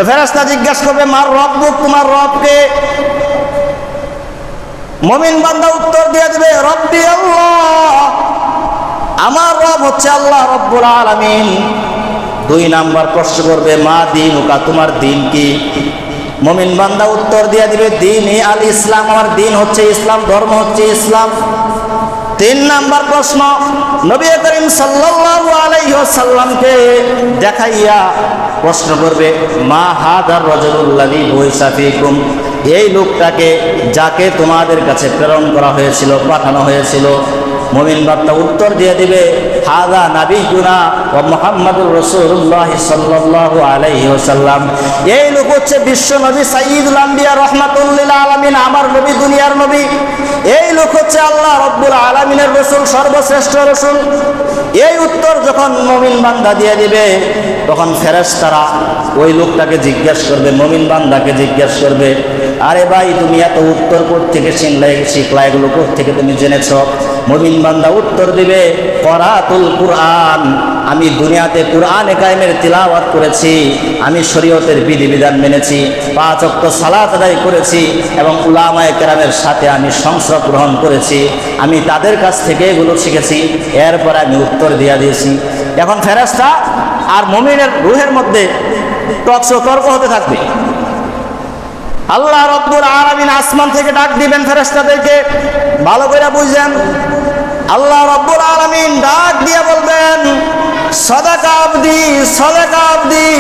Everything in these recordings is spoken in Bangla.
তো ফেরেশতা জিজ্ঞাসা করবে মার রব্বুক, তোমার রবকে? মুমিন বান্দা উত্তর দিয়ে দিবে রব্বি আল্লাহ, আমার রব হচ্ছে আল্লাহ রব্বুল আলামিন। 2 নাম্বার প্রশ্ন করবে মা দীনুকা, তোমার দিন কি? মুমিন বান্দা উত্তর দিয়ে দিবে দীনি আল ইসলাম, আমার দিন হচ্ছে ইসলাম, ধর্ম হচ্ছে ইসলাম। 3 নাম্বার প্রশ্ন নবী করিম সাল্লাল্লাহু আলাইহি ওয়াসাল্লামকে দেখাইয়া প্রশ্ন করবে মা হাদার রাজুলুল্লাযী বুইসা ফীকুম, এই লোকটাকে যাকে তোমাদের কাছে প্রেরণ করা হয়েছিল, পাঠানো হয়েছিল। মুমিন বান্দা উত্তর দিয়ে দিবে হাদা নাবিয়ুনা ওয়া মুহাম্মাদুর রাসূলুল্লাহ সাল্লাল্লাহু আলাইহি ওয়াসাল্লাম, এই লোক হচ্ছে বিশ্ব নবী সাইয়্যিদুল আম্বিয়া রাহমাতুল লিল আলামিন, আমার নবী, দুনিয়ার নবী। এই লোক হচ্ছে আল্লাহ রব্বুল আলামিনের রাসূল, সর্বশ্রেষ্ঠ রাসূল। এই উত্তর যখন মুমিন বান্দা দিয়ে দিবে, তখন ফেরেশতারা ওই লোকটাকে জিজ্ঞাসা করবে, মুমিন বান্দাকে জিজ্ঞাসা করবে আরে ভাই তুমি এত উত্তর কোত্থেকে শিখলা, এগুলো কোত্থেকে তুমি জেনেছ? মুমিন বান্দা উত্তর দিবে করাতুল কুরআন, আমি দুনিয়াতে কুরআনে কায়েমের তিলাওয়াত করেছি, আমি শরীয়তের বিধিবিধান মেনেছি, 5 ওয়াক্ত সালাত আদায় করেছি এবং উলামায়ে কেরামের সাথে আমি সংস্রব গ্রহণ করেছি, আমি তাদের কাছ থেকে এগুলো শিখেছি, এরপর আমি উত্তর দিয়ে দিয়েছি। এখন ফেরেশতা আর মুমিনের রূহের মধ্যে তর্ক হতে থাকবে। আল্লাহ রব্বুল আলামিন আসমান থেকে ডাক দিবেন ফেরেশতাদেরকে, ভালো করে বুঝেন। আল্লাহ রব্বুল আলামিন ডাক দিয়ে বলবেন সাদাকা আবদি, সাদাকা আবদি,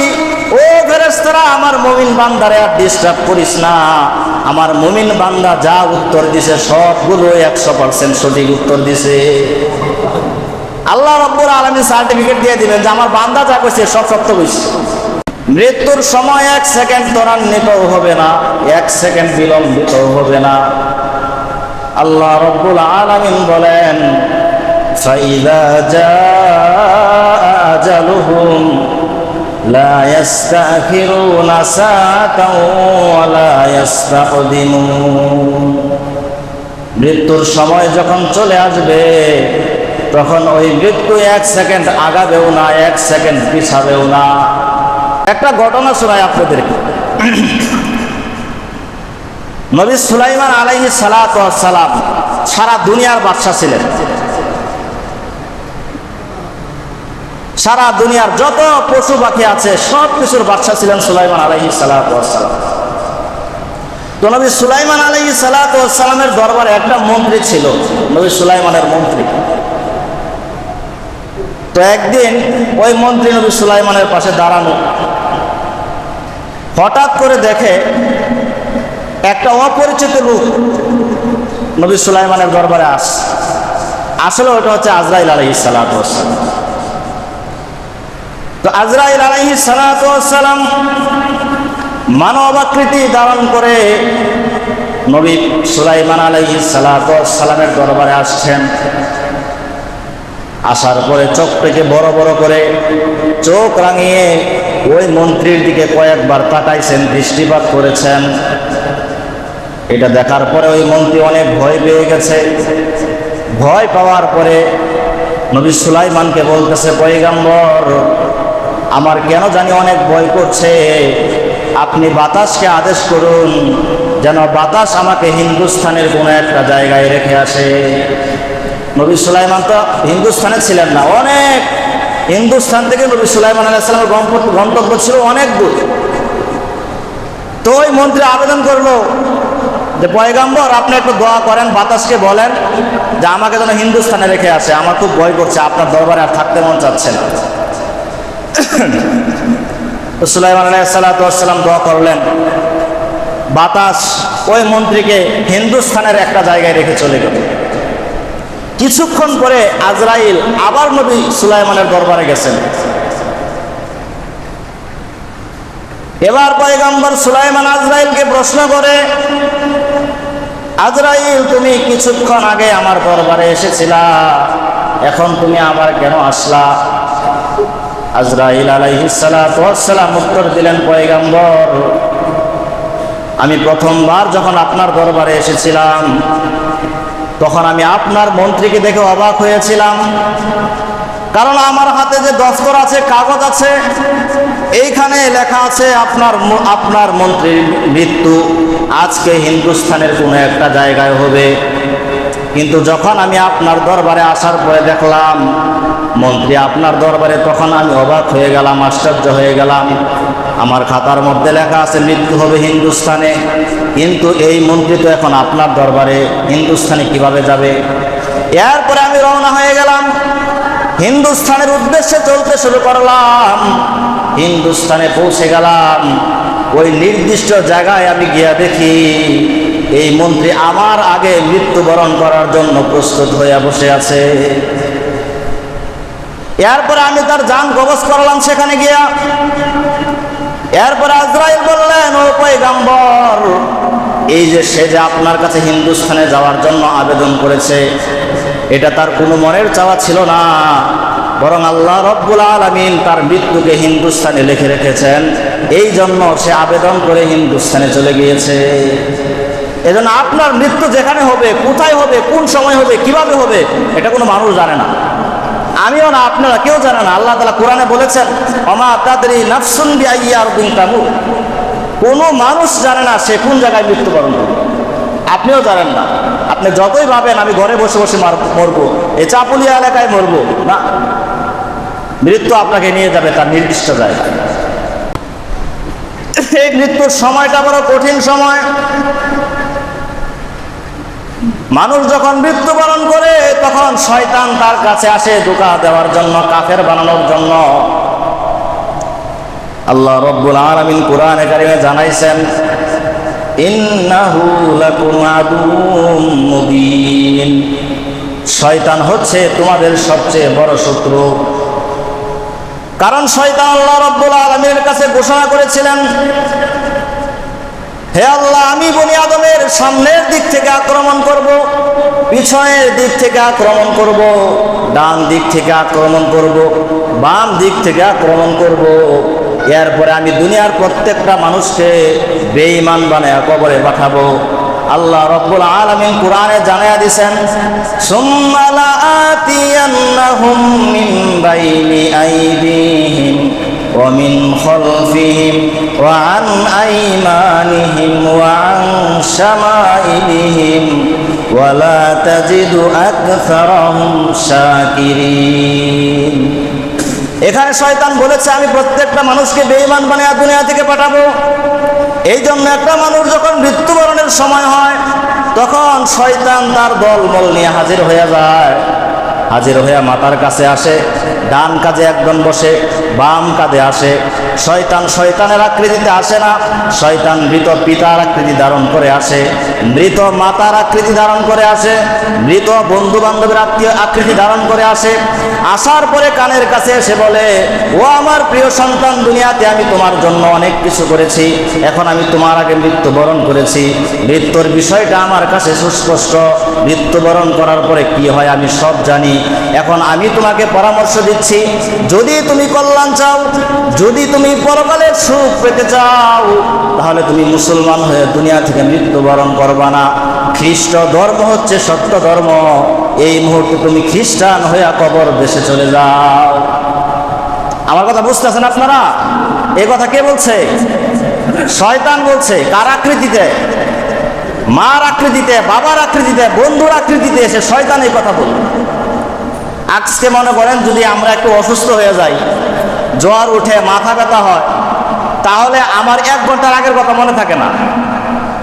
ও ফেরেশতারা আমার মুমিন বান্দারে আর ডিস্টার্ব করিস না, আমার মুমিন বান্দা যা উত্তর দিছে সবগুলো 100% সঠিক উত্তর দিছে। আল্লাহ রব্বুল আলামিন সার্টিফিকেট দিয়ে দিবেন যে আমার বান্দা যা কইছে সব সত্য কইছে। মৃত্যুর সময় 1 সেকেন্ড ত্বরান্বিত হবে না, 1 সেকেন্ড বিলম্বিত হবে না। আল্লাহ রব্বুল আলামিন বলেন ফাইযা জাআ আজালুহুম লা ইস্তাখিরুনা সাআতাও ওয়া লা ইস্তাকদিমুন, মৃত্যুর সময় যখন চলে আসবে তখন ওই মৃত্যু 1 সেকেন্ড আগাবেও না, 1 সেকেন্ড পিছাবেও না। একটা ঘটনা শোনাই আপনাদেরকে। নবী সুলাইমান আলাইহিস সালাতু ওয়াস সালাম সারা দুনিয়ার বাদশা ছিলেন। সারা দুনিয়ার যত পশু পাখি আছে সব কিছুর বাদশা ছিলেন সুলাইমান আলাইহিস সালাতু ওয়াস সালাম। তো নবী সুলাইমান আলাইহিস সালাতু ওয়াস সালামের দরবারে একটা মন্ত্রী ছিল, নবী সুলাইমানের মন্ত্রী। তো একদিন ওই মন্ত্রী নবী সুলাইমানের পাশে দাঁড়ানো, হঠাৎ করে দেখে একটা অপরিচিত লোক নবী সুলাইমানের দরবারে আসলে ওটা হচ্ছে আজরাইল আলাইহিস সালাতু ওয়াস সালাম। তো আজরাইল আলাইহিস সালাতু ওয়াস সালাম মানব আকৃতি ধারণ করে নবী সুলাইমান আলাইহিস সালাতু ওয়াস সালামের দরবারে আসছেন। আসার পরে চোখটাকে বড় বড় করে চোখ রাঙিয়ে ওই মন্ত্রীর দিকে কয়েকবার তাকাইছেন, দৃষ্টিপাত করেছেন। এটা দেখার পরে ওই মন্ত্রী অনেক ভয় পেয়ে গেছে। ভয় পাওয়ার পরে নবী সুলাইমানকে বলতেছে পয়গম্বর, আমার কেন জানি অনেক ভয় করছে, আপনি বাতাসকে আদেশ করুন যেন বাতাস আমাকে হিন্দুস্তানের কোনো একটা জায়গায় রেখে আসে। নবী সুলাইমান তো হিন্দুস্তানে ছিলেন না, অনেক হিন্দুস্তান থেকে নবী সুলাইমান আলাইহিস সালামের গন্তব্য ছিল অনেক দূর। তো ওই মন্ত্রী আবেদন করলো যে পয়গম্বর আপনি একটু দোয়া করেন, বাতাসকে বলেন যে আমাকে যেন হিন্দুস্তানে রেখে আসে, আমার খুব ভয় করছে, আপনার দরবারে আর থাকতে মন চাচ্ছে না। তো সুলাইমান আলাইহিস সালাতু ওয়াস সালাম দোয়া করলেন, বাতাস ওই মন্ত্রীকে হিন্দুস্তানের একটা জায়গায় রেখে চলে গেল। কিছুক্ষণ পরে আজরাইল আবার নবী সুলাইমানের দরবারে গেছেন। এবার পয়গম্বর সুলাইমান আজরাইলকে প্রশ্ন করে, আজরাইল তুমি কিছুক্ষণ আগে আমার দরবারে এসেছিলা, এখন তুমি আবার কেন আসলা? আজরাইল আলাইহিস সালাতু ওয়াস সালাম উত্তর দিলেন, পয়গম্বর আমি প্রথমবার যখন আপনার দরবারে এসেছিলাম তখন আমি আপনার মন্ত্রীকে দেখে অবাক হয়েছিলাম। কারণ আমার হাতে যে দফতর আছে, কাগজ আছে, এইখানে লেখা আছে আপনার মন্ত্রীর মৃত্যু আজকে হিন্দুস্তানের কোনো একটা জায়গায় হবে। কিন্তু যখন আমি আপনার দরবারে আসার পরে দেখলাম মন্ত্রী আপনার দরবারে, তখন আমি অবাক হয়ে গেলাম, আশ্চর্য হয়ে গেলাম। আমার খাতার মধ্যে লেখা আছে মৃত্যু হবে হিন্দুস্তানে, কিন্তু এই মন্ত্রী তো এখন আপনার দরবারে, হিন্দুস্তানে কিভাবে যাবে? এরপরে আমি রওনা হয়ে গেলাম, হিন্দুস্তানের উদ্দেশ্যে চলতে শুরু করলাম। হিন্দুস্তানে পৌঁছে গেলাম, ওই নির্দিষ্ট জায়গায় আমি গিয়া দেখি এই মন্ত্রী আমার আগে মৃত্যুবরণ করার জন্য প্রস্তুত হয়ে বসে আছে। এরপরে আমি তার জান কবজ করলাম সেখানে গিয়া। এরপরে আজরাইল বললেন, ও পয়গম্বর, এই যে সে যে আপনার কাছে হিন্দুস্তানে যাওয়ার জন্য আবেদন করেছে, এটা তার কোনো মনের চাওয়া ছিল না, বরং আল্লাহ রব্বুল আলামিন তার মৃত্যুকে হিন্দুস্তানে লিখে রেখেছেন, এই জন্য সে আবেদন করে হিন্দুস্তানে চলে গিয়েছে। এজন্য আপনার মৃত্যু যেখানে হবে, কোথায় হবে, কোন সময় হবে, কিভাবে হবে, এটা কোনো মানুষ জানে না, আমিও না, আপনারা কেউ জানে না। আল্লাহ তাআলা কোরআনে বলেছেন, ওমা তাদরি নাফসুন বিআইয়ি আরদিন তামুত, কোনো মানুষ জানে না সে কোন জায়গায় মৃত্যুবরণ করবে। আপনিও জানেন না। আপনি যতই ভাবেন আমি ঘরে বসে বসে মরবো, এই চাপুলিয়া এলাকায় মরবো, না, মৃত্যু আপনাকে নিয়ে যাবে তার নির্দিষ্ট জায়গায়। এই মৃত্যুর সময়টা বড় কঠিন সময়। মানুষ যখন মৃত্যুবরণ করে তখন শয়তান তার কাছে আসে ধোঁকা দেওয়ার জন্য, কাফের বানানোর জন্য। আল্লাহ রব্বুল আলামিন কোরআনে কারিমে জানাইছেন, ইন্নাহু লাকুম আদুউম মুবিন, শয়তান হচ্ছে তোমাদের সবচেয়ে বড় শত্রু। কারণ শয়তান আল্লাহ রব্বুল আলামিনের কাছে ঘোষণা করেছিলেন, হে আল্লাহ, আমি বনি আদমের সামনের দিক থেকে আক্রমণ করব, পিছনের দিক থেকে আক্রমণ করব, ডান দিক থেকে আক্রমণ করব, বাম দিক থেকে আক্রমণ করব। এরপরে আমি দুনিয়ার প্রত্যেকটা মানুষকে বেঈমান বানায়া কবরে পাঠাবো। আল্লাহ রব্বুল আলামিন কোরআনে জানায়া দিয়েছেন, সুম্মা লাআতিয়ান্নাহুম মিন বাইনি আইদিহিম ওয়া মিন খালফিহিম ওয়া আন আইমানিহিম ওয়া আন শামাইলিহিম ওয়া লা তাজিদু আকসারাহুম শাকিরিন। এখানে শয়তান বলেছে আমি প্রত্যেকটা মানুষকে বেঈমান বানায়া দুনিয়া থেকে পাঠাবো। এই জন্য একটা মানুষ যখন মৃত্যুবরণের সময় হয় তখন শয়তান তার দলবল নিয়ে হাজির হয়ে যায়। হাজির হয়ে মাতার কাছে আসে, ডান কাঁধে একজন বসে, বাম কাঁধে আসে। শয়তান শয়তানের আকৃতিতে আসে না, শয়তান মৃত পিতার আকৃতি ধারণ করে আসে, মৃত মাতার আকৃতি ধারণ করে আসে, মৃত বন্ধু বান্ধবের আকৃতি ধারণ করে আসে। আসার পরে কানের কাছে এসে বলে, ও আমার প্রিয় সন্তান, দুনিয়াতে আমি তোমার জন্য অনেক কিছু করেছি, এখন আমি তোমার আগে মৃত্যুবরণ করেছি, মৃত্যুর বিষয়টা আমার কাছে সুস্পষ্ট, মৃত্যুবরণ করার পরে কি হয় আমি সব জানি। এখন আমি তোমাকে পরামর্শ দিচ্ছি, যদি তুমি কল্যাণ চাও, যদি তুমি পরকালের সুখ পেতে চাও, তাহলে তুমি মুসলমান হয়ে দুনিয়া থেকে মৃত্যুবরণ করবা না। খ্রিস্ট ধর্ম হচ্ছে সত্য ধর্ম, এই মুহূর্তে তুমি খ্রিস্টান হয়ে কবর দেশে চলে যাও। আমার কথা বুঝতেছেন আপনারা? এই কথা কে বলছে? শয়তান বলছে। কার আকৃতিতে? মার আকৃতিতে, বাবার আকৃতিতে, বন্ধুর আকৃতিতে এসে শয়তান এই কথা বলবে। আজকে মনে করেন যদি আমরা একটু অসুস্থ হয়ে যাই, জ্বর উঠে, মাথা ব্যথা হয়, তাহলে আমার 1 ঘন্টার আগের কথা মনে থাকে না,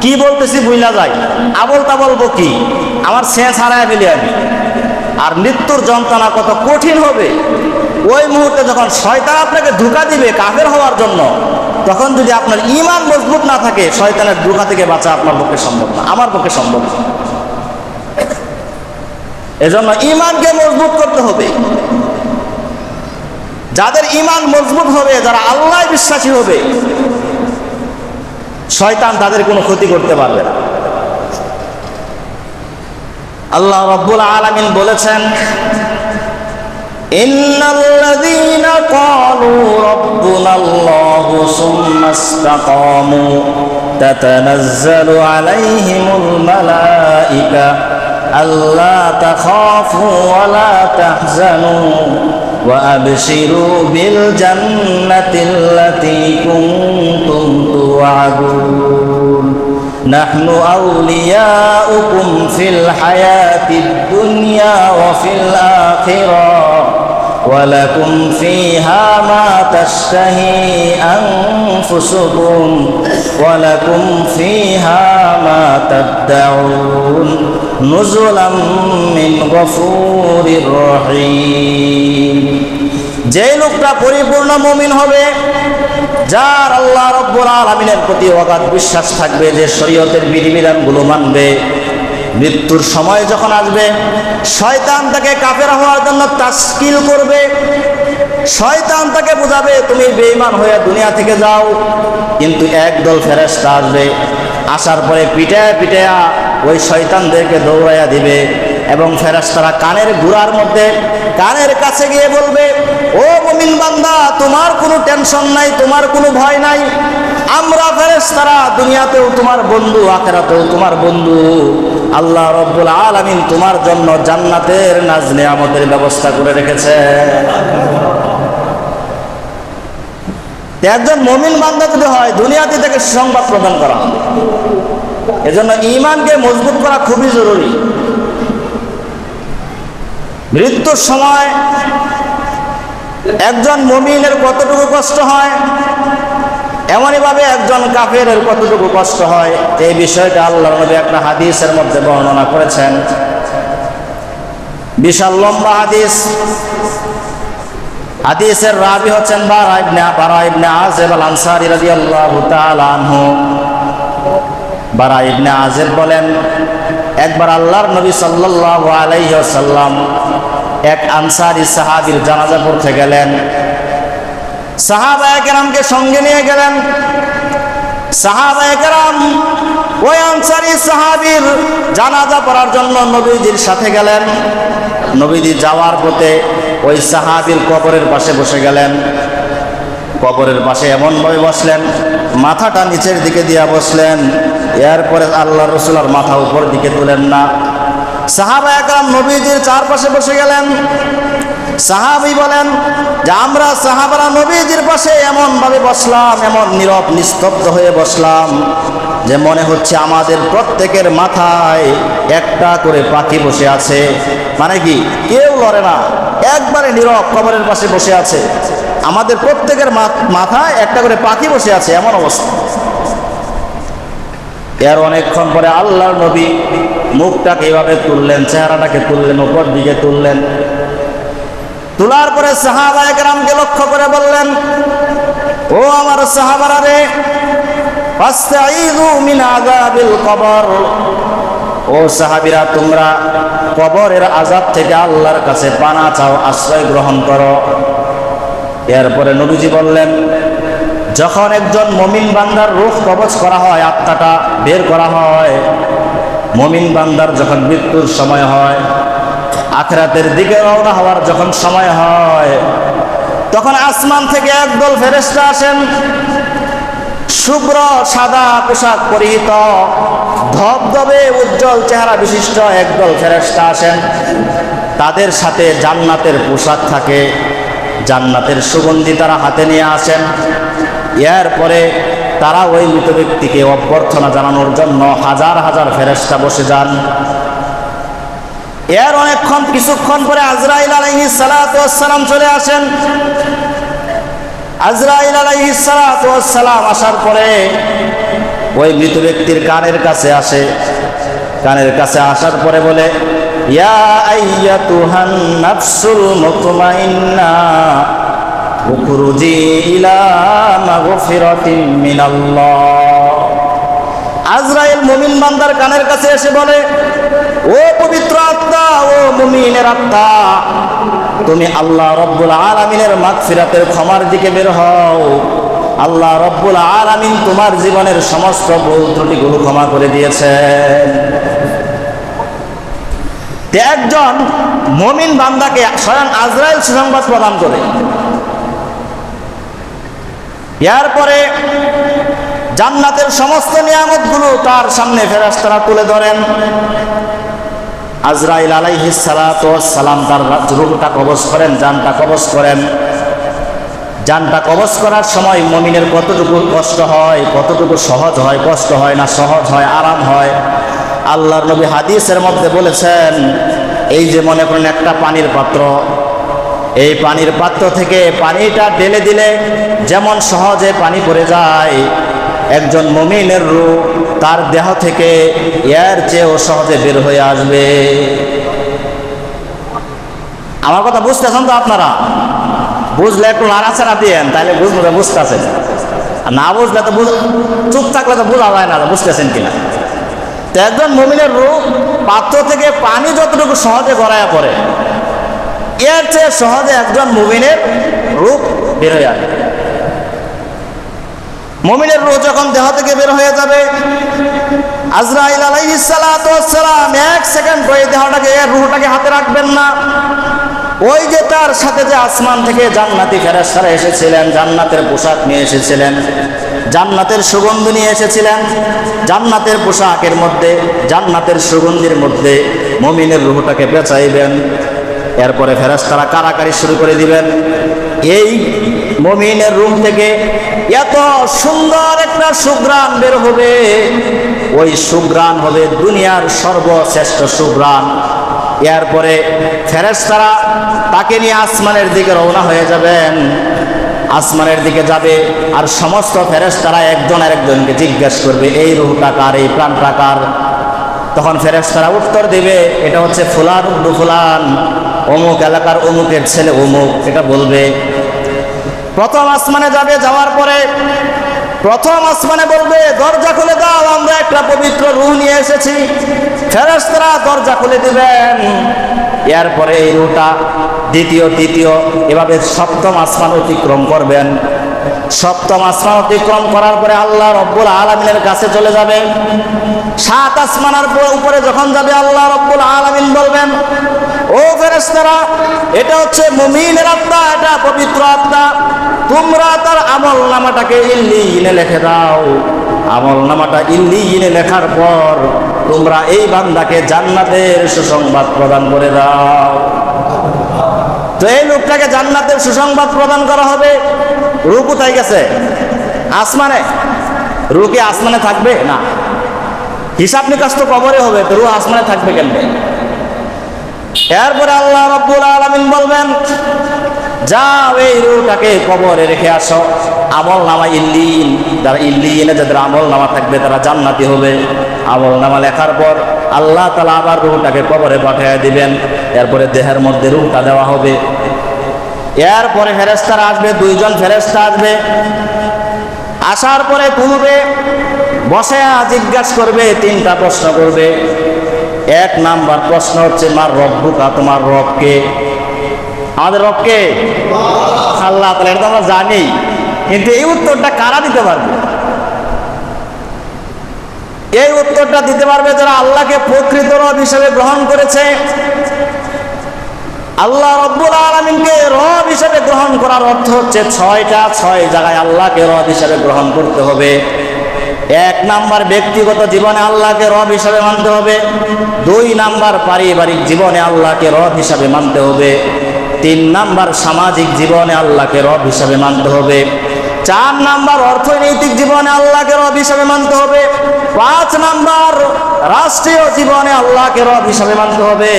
কি বলতেছি ভুইলা যাই, আবল তাবল বকি, আমার সেন্স হারায় ফেলি আমি। আর মৃত্যুর যন্ত্রণা কত কঠিন হবে ওই মুহূর্তে যখন শয়তান আপনাকে ধোঁকা দিবে কাফের হওয়ার জন্য, তখন যদি আপনার ঈমান মজবুত না থাকে, শয়তানের ধোঁকা থেকে বাঁচা আপনার পক্ষে সম্ভব না, আমার পক্ষে সম্ভব না। এজন্য ঈমানকে মজবুত করতে হবে। যাদের ঈমান মজবুত হবে, যারা আল্লাহ বিশ্বাসী হবে, শয়তান তাদের কোনো ক্ষতি করতে পারবে না। আল্লাহ রাব্বুল আলামিন বলেছেন, ইন্নাল্লাযীনা ক্বালু রাব্বুনাল্লাহু সুম্মা ইসতাকামু তাতানাজ্জালু আলাইহিমুল মালাঈকা আল্লা তাখাফু ওয়া লা তাহজানু وأبشروا بالجنة التي كنتم توعدون نحن أولياؤكم في الحياة الدنيا وفي الآخرة ولكم فيها ما تشتهي أنفسكم ولكم فيها ما تدعون نزلا من غفور رحيم। যে লোকটা পরিপূর্ণ মুমিন হবে, যার আল্লাহ রব্বুল আলামিনের প্রতি অগাধ বিশ্বাস থাকবে, যে শরীয়তের বিধিবিধানগুলো মানবে, মৃত্যুর সময় যখন আসবে শয়তান তাকে কাফের হওয়ার জন্য তাশকিল করবে, শয়তান তাকে বোঝাবে তুমি বেঈমান হয়ে দুনিয়া থেকে যাও, কিন্তু একদল ফেরেশতা আসবে, আসার পরে পিটায়া পিটায়া ওই শয়তানদেরকে দৌড়াইয়া দিবে এবং ফেরেশতারা কানের গুড়ার মধ্যে কানের কাছে গিয়ে বলবে, ও মুমিন বান্দা, তোমার কোনো টেনশন নাই, তোমার কোনো ভয় নাই, আমরা ফেরেশতারা দুনিয়াতেও তোমার বন্ধু, আখিরাতেও তোমার বন্ধু। আল্লাহ রব্বুল আলামিন তোমার জন্য জান্নাতের নাজ নেয়ামতের ব্যবস্থা করে রেখেছে। একজন মুমিন বান্দা যদি হয়, দুনিয়াতে তাকে সুসংবাদ প্রদান করা হবে। এজন্য ঈমানকে মজবুত করা খুবই জরুরি। মৃত্যুর সময় একজন মুমিনের কতটুকু কষ্ট হয়, এমনইভাবে একজন কাফেরের কতটুকু কষ্ট হয়, এই বিষয়টা আল্লাহর নবী একটা হাদিসের মধ্যে বর্ণনা করেছেন। বিশাল লম্বা হাদিস। হাদিসের রাবি হচ্ছেন বারা ইবনে আযিব আল আনসারী রাদিয়াল্লাহু তাআলা আনহু। বারা ইবনে আযিব বলেন, একবার আল্লাহর নবী সাল্লাল্লাহু আলাইহি ওয়াসাল্লাম এক আনসারী সাহাবীর জানাজা পড়তে গেলেন। সাহাবায়ে কেরামকে সঙ্গে নিয়ে গেলেন। সাহাবায়ে কেরাম ওই আনসারী সাহাবীর জানাজা পড়ার জন্য নবীজির সাথে গেলেন। নবীজি যাওয়ার পথে ওই সাহাবীর কবরের পাশে বসে গেলেন। কবরের পাশে এমনভাবে বসলেন, মাথাটা নিচের দিকে দিয়া বসলেন। এরপরে আল্লাহর রাসূলের মাথা উপর দিকে তুলেন না। সাহাবায়ে কেরাম নবীজির চারপাশে বসে গেলেন। সাহাবী বলেন যে আমরা সাহাবারা নবীজির পাশে এমনভাবে বসলাম, এমন নীরব নিস্তব্ধ হয়ে বসলাম যে মনে হচ্ছে আমাদের প্রত্যেকের মাথায় একটা করে পাখি বসে আছে। মানে কি, কেউ লড়ে না, একবারে নীরব কবরের পাশে বসে আছে, আমাদের প্রত্যেকের মাথায় একটা করে পাখি বসে আছে, এমন অবস্থা। এর অনেকক্ষণ পরে আল্লাহর নবী মুখটাকে এইভাবে তুললেন, চেহারাটাকে তুললেন, উপর দিকে তুললেন। তোলার পরে সাহাবায়ে কেরামকে লক্ষ্য করে বললেন, ও আমার সাহাবারা রে, ফাস্তাঈযু মিন আযাবিল কবর। ও সাহাবীরা, তোমরা কবরের আযাব থেকে আল্লাহর কাছে পানা চাও, আশ্রয় গ্রহণ করো। এরপরে নবীজি বললেন, যখন একজন মুমিন বান্দার রূহ কবজ করা হয়, আত্মাটা বের করা হয়, মুমিন বান্দার যখন মৃত্যুর সময় হয়, আখিরাতের দিকে রওনা হওয়ার যখন সময় হয়, তখন আসমান থেকে একদল ফেরেশতা আসেন। শুভ্র সাদা পোশাক পরিহিত, ধবধবে উজ্জ্বল চেহারা বিশিষ্ট একদল ফেরেশতা আসেন। তাদের সাথে জান্নাতের পোশাক থাকে, জান্নাতের সুগন্ধি তারা হাতে নিয়ে আসেন। এরপরে তারা ওই মৃত ব্যক্তিকে অভ্যর্থনা জানানোর জন্য হাজার হাজার ফেরেশতা বসে যান। এর অনেকক্ষণ কিছুক্ষণ পরে আজরাইল আলাইহিস সালাতু ওয়াস সালাম চলে আসেন। আজরাইল আলাইহিস সালাতু ওয়াস সালাম আসার পরে ওই মৃত ব্যক্তির কানের কাছে আসে। কানের কাছে আসার পরে বলে, ইয়া আইয়াতুহান নাফসুল মুতমাইন্না উখরুজি ইলা মাগফিরাতিন মিনাল্লাহ। আজরাইল মুমিন বান্দার কানের কাছে এসে বলে, ও পবিত্র আত্মা, ও মুমিনের আত্মা, তুমি আল্লাহ রব্বুল আলামিনের মাগফিরাতের ক্ষমার দিকে বের হও। আল্লাহ রব্বুল আলামিন তোমার জীবনের সমস্ত ভুল ত্রুটিগুলো ক্ষমা করে দিয়েছেন। একজন মুমিন বান্দাকে স্বয়ং আজরাইল সুসংবাদ প্রদান করে। এরপরে জান্নাতের সমস্ত নিয়ামতগুলো তার সামনে ফেরেশতারা তুলে ধরেন। আজরাইল আলাইহিস সালাতু ওয়াস সালাম তার রূহটা কবজ করেন, জানটা কবজ করেন। জানটা কবজ করার সময় মুমিনের কতটুকু কষ্ট হয়, কতটুকু সহজ হয়, কষ্ট হয় না সহজ হয়, আরাম হয়। আল্লাহর নবী হাদিসের মধ্যে বলেছেন, এই যে মনে করেন একটা পানির পাত্র, এই পানির পাত্র থেকে পানিটা ঢেলে দিলে যেমন সহজে পানি পড়ে যায়, একজন মুমিনের রূহ তার দেহ থেকে এর চেয়েও সহজে বের হয়ে আসবে। আমার কথা বুঝতেছেন তো আপনারা? বুঝলে একটু নাড়াচাড়া দিয়েন, তাহলে বুঝতেছেন। না বুঝলে তো চুপ থাকলে তো বোঝা যায় না বুঝতেছেন কিনা। তো একজন মুমিনের রূহ পাত্র থেকে পানি যতটুকু সহজে গড়াইয়া পড়ে, এর চেয়ে সহজে একজন মুমিনের রূহ বের হয়ে আসবে। মুমিনের রূহ যখন দেহ থেকে বের হয়ে যাবে, আজরাইল আলাইহিস সালাতু ওয়াস সালাম 1 সেকেন্ড ওই দেহটাকে, রূহটাকে হাতে রাখবেন না। ওই যে তার সাথে যে আসমান থেকে জান্নাতি ফেরেশতারা এসেছিলেন, জান্নাতের পোশাক নিয়ে এসেছিলেন, জান্নাতের সুগন্ধি নিয়ে এসেছিলেন, জান্নাতের পোশাকের মধ্যে, জান্নাতের সুগন্ধির মধ্যে মুমিনের রূহটাকে পেঁচাইবেন। এরপরে ফেরেশতারা কারাকারি শুরু করে দিবেন। এই মুমিনের রূহ থেকে এত সুন্দর একটা সুঘ্রাণ বের হবে, ওই সুঘ্রাণ হবে দুনিয়ার সর্বশ্রেষ্ঠ সুঘ্রাণ। এরপরে ফেরেশতারা তাকে নিয়ে আসমানের দিকে রওনা হয়ে যাবেন। আসমানের দিকে যাবে, আর সমস্ত ফেরেশতারা একজন আরেকজনকে জিজ্ঞেস করবে, এই রূহটা কার, এই প্রাণটা কার? তখন ফেরেশতারা উত্তর দিবে, এটা হচ্ছে ফুলান ইবনে ফুলান, অমুক এলাকার অমুকের ছেলে অমুক, এটা বলবে। প্রথম আসমানে যাবে, যাওয়ার পরে প্রথম আসমানে বলবে, দরজা খুলে দাও, আমরা একটা পবিত্র রূহ নিয়ে এসেছি। ফেরেশতারা দরজা খুলে দিবেন। এরপরে এই রূহটা দ্বিতীয়, তৃতীয়, এভাবে সপ্তম আসমান অতিক্রম করবেন। সপ্তম আসমান অতিক্রম করার পরে আল্লাহ রব্বুল আলামিনের কাছে চলে যাবে। 7 আসমানের উপরে যখন যাবে, আল্লাহ রব্বুল আলামিন বলবেন, ও ফেরেশতারা, এটা হচ্ছে মুমিনের আত্মা, এটা পবিত্র আত্মা, তোমরা তার আমল নামাটাকে ইল্লিয়িনে লিখে দাও। আমল নামাটা ইল্লিয়িনে লেখার পর তোমরা এই বান্দাকে জান্নাতের সুসংবাদ প্রদান করে দাও। তো এই লোকটাকে জান্নাতের সুসংবাদ প্রদান করা হবে। রূহ কোথায় গেছে? আসমানে। রূহ কি আসমানে থাকবে? না, হিসাব নিকাশ তো কবরে হবে, তো রূহ আসমানে থাকবে কেমনে? এরপরে আল্লাহ রাব্বুল আলামিন বলবেন, যাও এই রূহটাকে কবরে রেখে আসো। আমল নামা ইল্লিয়িন, যারা ইল্লিয়িনে যাদের আমল নামা থাকবে তারা জান্নাতি হবে। আমল নামা লেখার পর আল্লাহ তাআলা আবার রূহটাকে কবরে পাঠিয়ে দিবেন। এরপরে দেহের মধ্যে রূহটা দেওয়া হবে। এরপরে ফেরেশতারা আসবে, 2 জন ফেরেশতা আসবে। আসার পরে পূর্বে বসে জিজ্ঞাসা করবে, 3টা প্রশ্ন করবে। 1 নাম্বার প্রশ্ন হচ্ছে, মার রব্বুকা, তোমার রব কে? আমাদের রব কে? আল্লাহ তাআলা। এটা তো আমরা জানি, কিন্তু এই উত্তরটা কারা দিতে পারবে? এই উত্তরটা দিতে পারবে যারা আল্লাহকে প্রকৃত রব হিসেবে গ্রহণ করেছে। আল্লাহ রব্বুল আলামিনকে রব হিসেবে গ্রহণ করার অর্থ হচ্ছে 6 জায়গায় আল্লাহকে রব হিসেবে গ্রহণ করতে হবে। 1 নাম্বার ব্যক্তিগত জীবনে আল্লাহকে রব হিসাবে মানতে হবে। 2 নাম্বার পারিবারিক জীবনে আল্লাহকে রব হিসাবে মানতে হবে। 3 নাম্বার সামাজিক জীবনে আল্লাহকে রব হিসাবে মানতে হবে। 4 নাম্বার অর্থনৈতিক জীবনে আল্লাহকে রব হিসাবে মানতে হবে। 5 নাম্বার রাষ্ট্রীয় জীবনে আল্লাহকে রব হিসাবে মানতে হবে।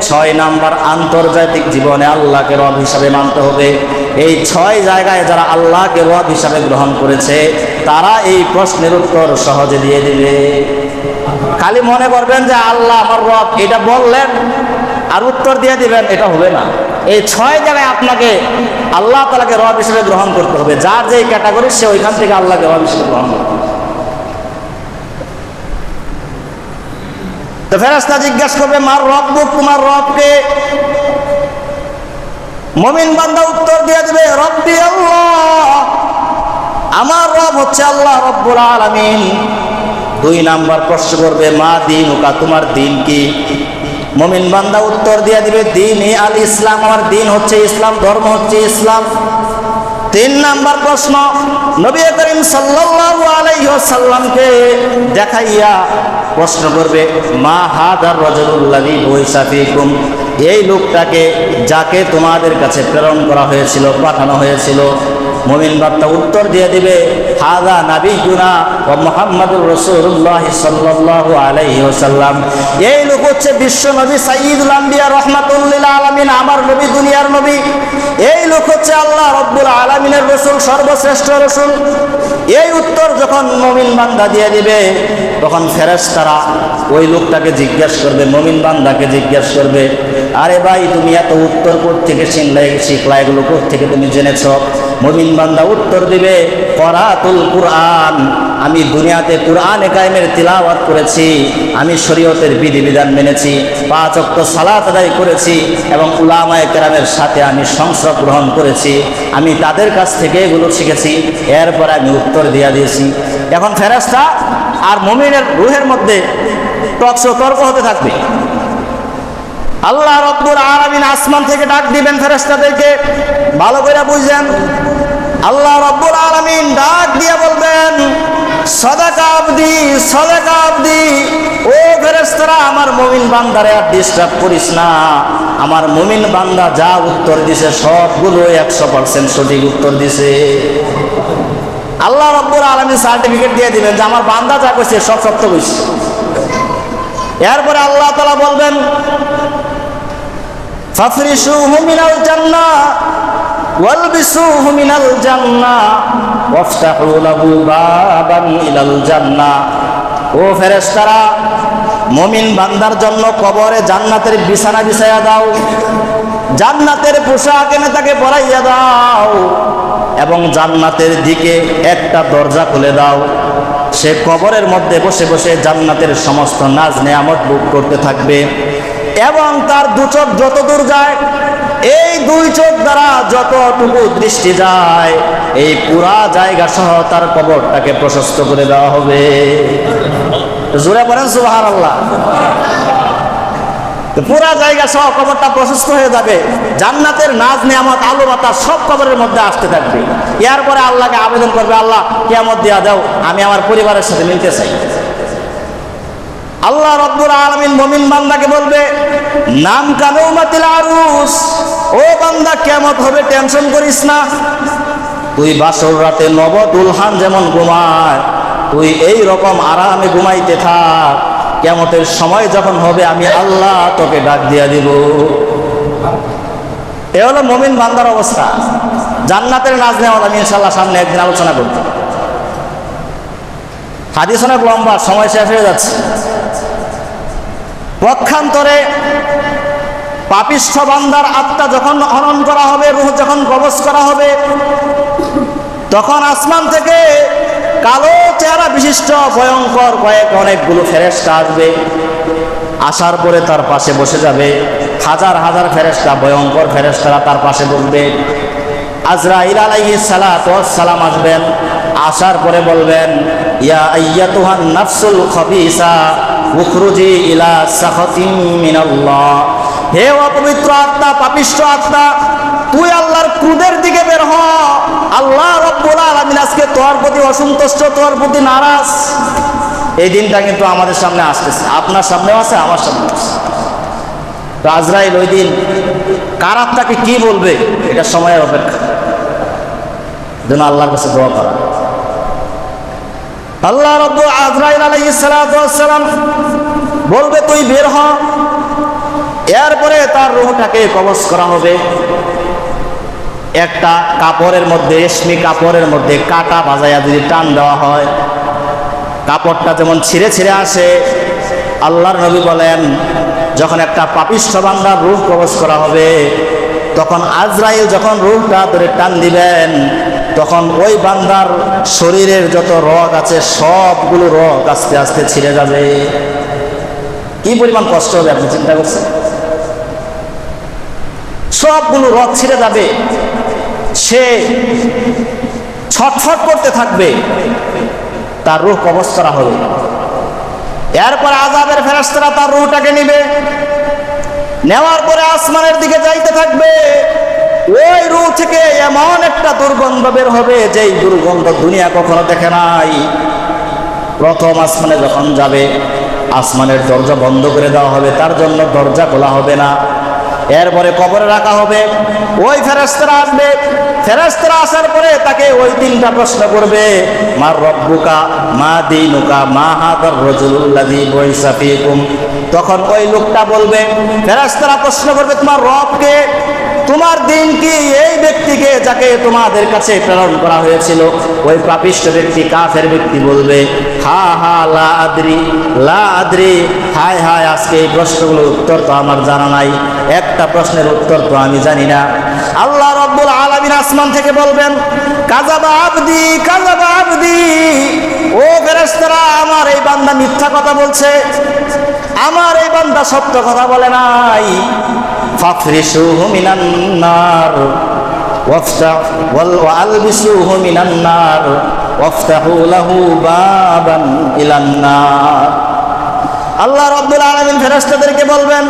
6 নাম্বার আন্তর্জাতিক জীবনে আল্লাহকে রব হিসাবে মানতে হবে। এই 6 জায়গায় যারা আল্লাহকে রব হিসাবে গ্রহণ করেছে তারা এই প্রশ্নের উত্তর সহজে দিয়ে দিবে। খালি মনে করবেন যে আল্লাহ আমার রব, এটা বললেন আর উত্তর দিয়ে দিবেন, এটা হবে না। এই 6 জায়গায় আপনাকে আল্লাহ তাআলাকে রব হিসেবে গ্রহণ করতে হবে। যার যেই ক্যাটাগরি সে ওইখান থেকে আল্লাহকে রব হিসেবে গ্রহণ করতে হবে। তো ফেরেশতা জিজ্ঞাসা করবে, মার রব্বুক, তোমার রবকে? মুমিন বান্দা উত্তর দিয়ে দিবে, রব্বি আল্লাহ, আমার রব হচ্ছে আল্লাহ রব্বুল আলামিন। 2 নাম্বার প্রশ্ন করবে, মা দীনুকা, তোমার দিন কি? মুমিন বান্দা উত্তর দিয়ে দিবে, দীনি আল ইসলাম, আমার দিন হচ্ছে ইসলাম, ধর্ম হচ্ছে ইসলাম। 3 নাম্বার প্রশ্ন, নবী করিম সাল্লাল্লাহু আলাইহি সাল্লামকে দেখাইয়া প্রশ্ন করবে, মা হাদার রাজুলুল্লাযী বুইসা ফীকুম, এই লোকটাকে যাকে তোমাদের কাছে প্রেরণ করা হয়েছিল, পাঠানো হয়েছিল। মুমিন বান্দা উত্তর দিয়ে দিবে, হাদা নাবিয়ুনা ওয়া মুহাম্মাদুর রাসূলুল্লাহ সাল্লাল্লাহু আলাইহি ওয়াসাল্লাম, এই লোক হচ্ছে বিশ্ব নবী সাইয়্যিদুল আম্বিয়া রাহমাতুল লিল আলামিন, আমার নবী, দুনিয়ার নবী। এই লোক হচ্ছে আল্লাহ রাব্বুল আলামিনের রাসূল, সর্বশ্রেষ্ঠ রাসূল। এই উত্তর যখন মুমিন বান্দা দিয়ে দিবে, তখন ফেরেশতারা ওই লোকটাকে জিজ্ঞাসা করবে, মুমিন বান্দাকে জিজ্ঞাসা করবে, আরে ভাই তুমি এত উত্তর কোত্থেকে শিখলা, এগুলো কোত্থেকে তুমি জেনেছ? মুমিন বান্দা উত্তর দিবে, করাতুল কুরআন, আমি দুনিয়াতে কুরআনে কায়েমের তিলাওয়াত করেছি, আমি শরীয়তের বিধিবিধান মেনেছি, 5 ওয়াক্ত সালাত আদায় করেছি এবং উলামায়ে কেরামের সাথে আমি সংসর্গ গ্রহণ করেছি, আমি তাদের কাছ থেকে এগুলো শিখেছি, এরপর আমি উত্তর দিয়ে দিয়েছি। এখন ফেরেশতা আর মুমিনের রূহের মধ্যে তর্ক হতে থাকবে। আল্লাহ রাব্বুল আলামিন আসমান থেকে ডাক দিবেন ফেরেশতাদেরকে, ভালো করে বুঝেন। আল্লাহ রাব্বুল আলামিন ডাক দিয়ে বলবেন, সাদাকা আবদি, সাদাকা আবদি, ও ফেরেশতারা আমার মুমিন বান্দারে আর ডিস্টার্ব করিস না। আমার মুমিন বান্দা যা উত্তর দিছে সবগুলো 100% সঠিক উত্তর দিছে। আল্লাহ রাব্বুল আলামিন সার্টিফিকেট দিয়ে দিবেন যে আমার বান্দা যা কইছে সব সত্য কইছে। এরপরে আল্লাহ তাআলা বলবেন, ফাফরিশুহু মিনাল জান্নাহ ওয়ালবিসুহু মিনাল জান্নাহ ওয়াফতাহু লাহু বাবান ইলাল জান্নাহ, ও ফেরেশতারা মুমিন বান্দার জন্য কবরে জান্নাতের বিছানা বিছাইয়া দাও, জান্নাতের পোশাক এনে তাকে পরাইয়া দাও এবং জান্নাতের দিকে একটা দরজা খুলে দাও। সে কবরের মধ্যে বসে বসে জান্নাতের সমস্ত নাজ নেয়ামত ভোগ করতে থাকবে এবং তার দু চোখ যত দূর যায়, এই 2 চোখ দ্বারা যতটুকু দৃষ্টি যায়, এই পুরা জায়গা সহ তার কবরটাকে প্রশস্ত করে দেওয়া হবে। জোরে বলেন সুবহানাল্লাহ। পুরা জায়গা সহ কবরটা প্রশস্ত হয়ে যাবে, জান্নাতের নাজ নেয়ামত আলো বাতাস সব কবরের মধ্যে আসতে থাকবে। এরপরে আল্লাহকে আবেদন করবে, আল্লাহ কিয়ামত দিয়া দাও, আমি আমার পরিবারের সাথে মিলতে চাই। আল্লাহ রাব্বুল আলামিন মুমিন বান্দাকে বলবে, নাম কানুমাতিল আরুস, ও বান্দা কিয়ামত হবে, টেনশন করিস না। তুই বাসর রাতে নব দুলহান যেমন ঘুমায়, তুই এই রকম আরামে ঘুমাইতে থাক। কিয়ামতের সময় যখন হবে আমি আল্লাহ তোকে ডাক দিয়া দিব। এ হলো মুমিন বান্দার অবস্থা। জান্নাতের নাজ নেওয়া আমি ইনশাআল্লাহ সামনে একদিন আলোচনা করব। হাদিস অনেক লম্বা, সময় শেষ হয়ে যাচ্ছে। পক্ষান্তরে পাপিষ্ঠ বান্দার আত্মা যখন হনন করা হবে, রূহ যখন কবজ করা হবে, তখন আসমান থেকে কালো চেহারা বিশিষ্ট ভয়ঙ্কর অনেকগুলো ফেরেশতা আসবে। আসার পরে তার পাশে বসে যাবে হাজার হাজার ফেরেশতা, ভয়ঙ্কর ফেরেশতারা তার পাশে বসবে। আজরাইল আলাইহিস সালাতু ওয়াস সালাম আসবেন, আসার পরে বলবেন, ইয়া আইয়াতুহান নাফসুল খাবিসা উখরুজি ইলা সাখাতিন মিনাল্লাহ, হে অপবিত্র আত্মা, পাপিষ্ঠ আত্মা, তুই আল্লাহর ক্রোধের দিকে বের হ। আল্লাহ রাব্বুল আলামিন আজকে তোর প্রতি অসন্তুষ্ট, তোর প্রতি নারাজ। এই দিনটা কিন্তু আমাদের সামনে আসতেছে, আপনার সামনেও আছে, আমার সামনেও আছে। তো আজরাইল ওই দিন কার আত্মাকে কি বলবে, এটা সময়ের অপেক্ষা, যেন আল্লাহর কাছে দোয়া করা। আল্লাহ রাব্বুল আজরাইল আলাইহিস সালাতু ওয়াস সালাম বলবে, তুই বের হ। এরপরে তার রূহটাকে কবজ করা হবে। একটা কাপড়ের মধ্যে, রেশমি কাপড়ের মধ্যে কাটা বাজায়া যদি টান দেওয়া হয়, কাপড়টা যেমন ছিঁড়ে ছিঁড়ে আসে, আল্লাহর নবী বলেন, যখন একটা পাপিষ্ঠ বান্দার রূহ কবজ করা হবে, তখন আজরাইল যখন রূহটা ধরে টান দিবেন, তখন ওই বান্দার শরীরের যত রগ আছে সবগুলো রগ আস্তে আস্তে ছিঁড়ে যাবে। কি পরিমাণ কষ্ট হবে আপনি চিন্তা করছেন? সবগুলো রগ ছিঁড়ে যাবে, সে ছটফট করতে থাকবে, তার রূহ কবজ করা হবে। এরপর আযাবের ফেরেশতারা তার রূহটাকে নেবে, নেওয়ার পরে আসমানের দিকে যাইতে থাকবে। ওই রূহ থেকে এমন একটা দুর্গন্ধ বের হবে, যেই দুর্গন্ধ দুনিয়া কখনো দেখে নাই। প্রথম আসমানে যখন যাবে, আসমানের দরজা বন্ধ করে দেওয়া হবে, তার জন্য দরজা খোলা হবে না। এরপরে কবরে রাখা হবে, ওই ফেরেশতারা আসবে। ফেরেশতারা আসার পরে তাকে ওই তিনটা প্রশ্ন করবে, মা রব্বুকা, মা দীনুকা, মা হাদার রাজুলুল্লাযী বুইসা ফীকুম। তখন ওই লোকটা বলবে, ফেরেশতারা প্রশ্ন করবে, তোমার রব কে, তোমার দিন কি, এই ব্যক্তিকে যাকে তোমাদের কাছে প্রেরণ করা হয়েছিল। ওই পাপিষ্ঠ ব্যক্তি, কাফের ব্যক্তি বলবে, হা হা লা আদরি, লা আদরি, হায় হায়, আজকে এই প্রশ্নগুলোর উত্তর তো আমার জানা নাই, একটা প্রশ্নের উত্তর তো আমি জানি না। আল্লাহ রাব্বুল আলামিন আসমান থেকে বলবেন, কাযাবা আবদি, কাযাবা আবদি, ও ফেরেশতারা, আমার এই বান্দা মিথ্যা কথা বলছে, আমার এই বান্দা সত্য কথা বলে নাই। ফাফরিশুহু মিনান নার ওয়ালবিসুহু মিনান নার ওয়াফতাহু লাহু বাবান ইলান নার। আল্লাহ রাব্বুল আলামিন ফেরেশতাদেরকে বলবেন,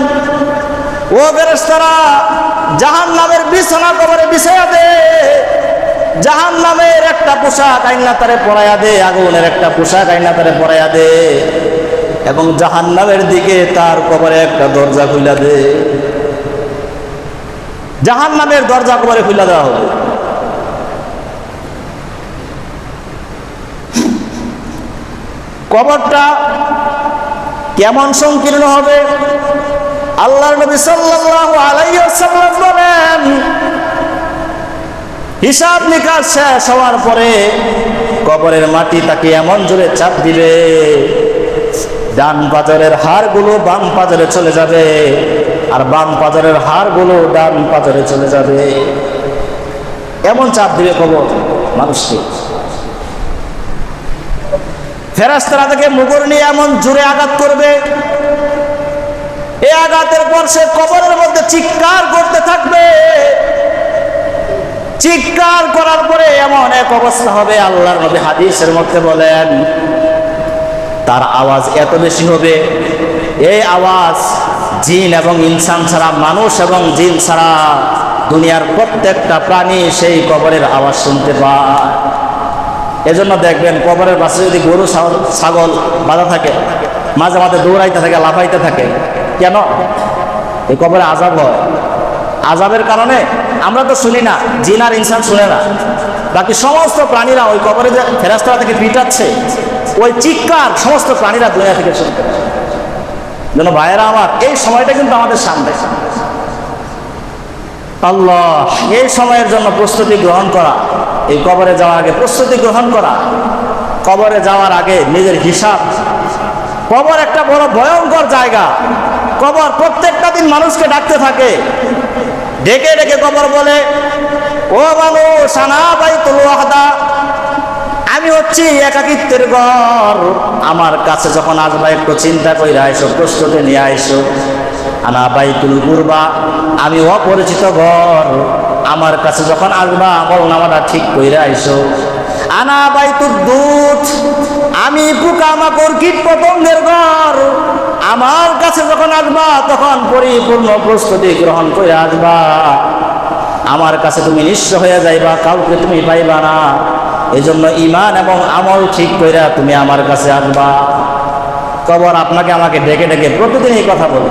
ও ফেরেশতারা, জাহান্নামের বিছানা কবরে বিছায়া দে, জাহান্নামের একটা পোশাক আইনা তারে পরাইয়া দে, আগুনের একটা পোশাক আইনা তারে পরাইয়া দে, এবং জাহান্নামের দিকে তার কবরে একটা দরজা খুলে দে। জাহান্নামের দরজা কবরে খুলে দেওয়া হবে। কবরটা কেমন সংকীর্ণ হবে, আল্লাহর নবী সাল্লাল্লাহু আলাইহি ওয়াসাল্লাম বলেন, হিসাব নিকাশ শেষ হওয়ার পরে কবরের মাটি তাকে এমন জোরে চাপ দিবে, ডান পাজরের হাড়গুলো বাম পাজরে চলে যাবে, আর বাম পাজরের হাড়গুলো ডান পাজরে চলে যাবে। এমন চাপ দিবে কবর মানুষকে। ফেরেশতারা তাকে মুগুর নিয়ে এমন জোরে আঘাত করবে, এই আঘাতের পর সে কবরের মধ্যে চিৎকার করতে থাকবে। চিৎকার করার পরে এমন এক অবস্থা হবে, আল্লাহর নবী হাদিসের মধ্যে বলেন, তার আওয়াজ এত বেশি হবে, এই আওয়াজ জিন এবং ইনসান ছাড়া, মানুষ এবং জিন ছাড়া দুনিয়ার প্রত্যেকটা প্রাণী সেই কবরের আওয়াজ শুনতে পায়। এজন্য দেখবেন কবরের পাশে যদি গরু ছাগল বাঁধা থাকে, মাঝে মাঝে দৌড়াইতে থাকে, লাফাইতে থাকে, কেন? এই কবরে আযাব হয়। আযাবের কারণে আমরা তো শুনি না, জিন আর ইনসান শুনে না, বাকি সমস্ত প্রাণীরা ওই কবরে যে ফেরেশতারা থেকে পিটাচ্ছে, ওই চিৎকার সমস্ত প্রাণীরা দুনিয়া থেকে শুনতে। যেন ভাইয়েরা আমার, এই সময়টা কিন্তু আমাদের সামনে। আল্লাহ, এই সময়ের জন্য প্রস্তুতি গ্রহণ করা, এই কবরে যাওয়ার আগে প্রস্তুতি গ্রহণ করা, কবরে যাওয়ার আগে নিজের হিসাব। কবর একটা বড় ভয়ঙ্কর জায়গা। কবর প্রত্যেকটা দিন মানুষকে ডাকতে থাকে, ডেকে ডেকে কবর বলে, ও মানুষ, আনা বাইতুল ওয়াহদা, আমি হচ্ছি একাকিত্বের ঘর, আমার কাছে যখন আসবা একটু চিন্তা কইরা আইসো, প্রস্তুতি নিয়ে আইসো। আনা বাইতুল গুরবা, আমি অপরিচিত ঘর, আমার কাছে যখন আসবা আমল নামাটা ঠিক কইরা আইসো। আনা বাইতুদ দুত, আমি পোকামাকড় কীট পতঙ্গের ঘর, আমার কাছে যখন আসবা তখন পরিপূর্ণ প্রস্তুতি গ্রহণ করে আসবা। আমার কাছে তুমি নিঃস্ব হয়ে যাইবা, কাউকে তুমি পাইবা না। এই জন্য ঈমান এবং আমল ঠিক কইরা তুমি আমার কাছে আসবা। কবর আপনাকে আমাকে ডেকে ডেকে প্রতিদিন এই কথা বলে।